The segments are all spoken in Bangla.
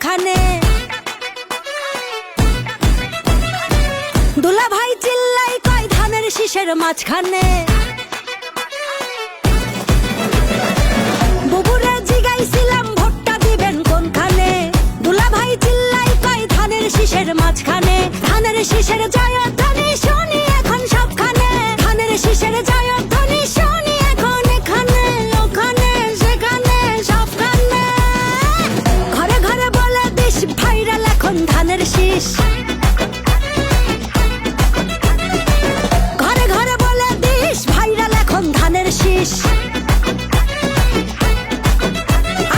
কোনখানে? দুলা ভাই চিল্লাই কয় ধানের শীষের মাঝখানে। বুবুরে জিগাইছিলাম ভোটটা দিবেন কোনখানে? দুলা ভাই চিল্লাই কয় ধানের শীষের মাঝখানে। ধানের শীষের জয়ধ্বনি শুনি এখন সবখানে। ধানের শীষের জয়ধ্বনি শুনি এখন এখানে ওখানে সেখানে সবখানে। ঘরে ঘরে বলে দিস ভাইরাল এখন ধানের শীষ। ঘরে ঘরে বলে দিস ভাইরাল এখন ধানের শীষ।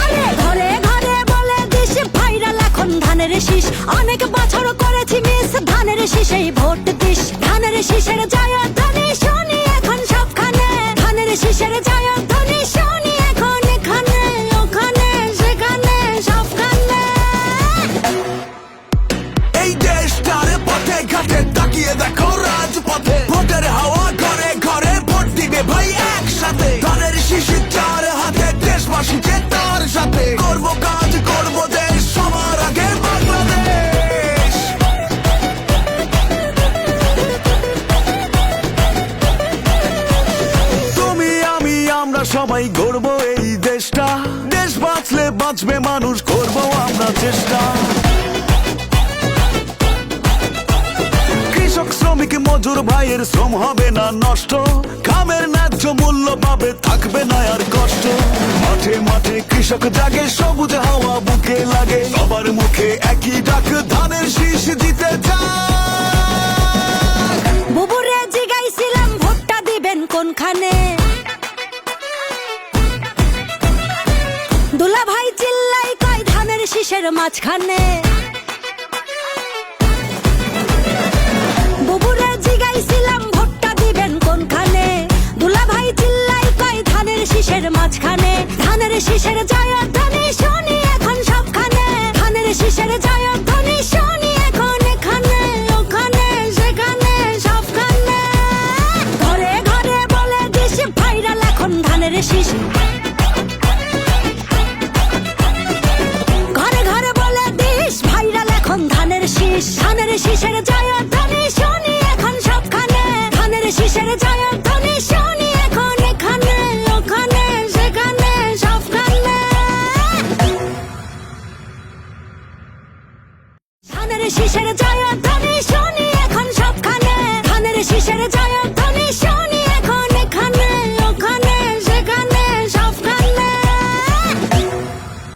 আরে ঘরে ঘরে বলে দিস ভাইরাল এখন ধানের শীষ। অনেক বছর করেছি মিস ধানের শীষেই ভোট দিস। ধানের শীষের জয়ধ্বনি শুনি এখন সবখানে। ধানের শীষের জয়ধ্বনি শুনি এখন এখানে ওখানে সেখানে সবখানে। এই দেশটার পথে ঘাটে তাকিয়ে দেখো রাজপথে। ভোটের হাওয়া ঘরে ঘরে ভোট দিবে ভাই একসাথে। ধানের শীষে চার হাতে দেশবাসী যে তার সাথে। করব কাজ করব দেশ সবার আগে বাংলাদেশ। তুমি আমি আমরা সবাই গড়ব এই দেশটা। দেশ বাঁচলে বাঁচবে মানুষ, করব আমরা চেষ্টা। কৃষক শ্রমিক মজুর ভাইয়ের শ্রম হবে না নষ্ট। কামের ন্যায্য মূল্য পাবে, থাকবে না আর কষ্ট। মাঠে মাঠে কৃষক জাগে, সবুজ হাওয়া বুকে লাগে। সবার মুখে একই ডাক, ধানের শীষ জিতে যাক। বুবুরে জিগাইছিলাম ভোটটা দিবেন কোনখানে? দুলা ভাই চিল্লাই কয় ধানের শীষের মাঝখানে। বুবুরে জিগাইছিলাম ভোটটা দিবেন কোনখানে? দুলা ভাই চিল্লাই কয় ধানের শীষের মাঝখানে। ধানের শীষের জয়ধ্বনি শুনি এখন সবখানে। ধানের শীষের জয়ধ্বনি শুনি এখন এখানে ওখানে সেখানে সবখানে। ঘরে ঘরে বলে দিস ভাইরাল এখন ধানের শীষ। ঘরে ঘরে বলে দিস ভাইরাল এখন ধানের শীষ। ধানের শীষের জয়ধ্বনি শুনি এখন সবখানে। ধানের শীষের জয়ধ্বনি শুনি এখন এখানে ওখানে সেখানে সবখানে। ধানের শীষের জয়ধ্বনি শুনি এখন সবখানে। ধানের শীষের জয়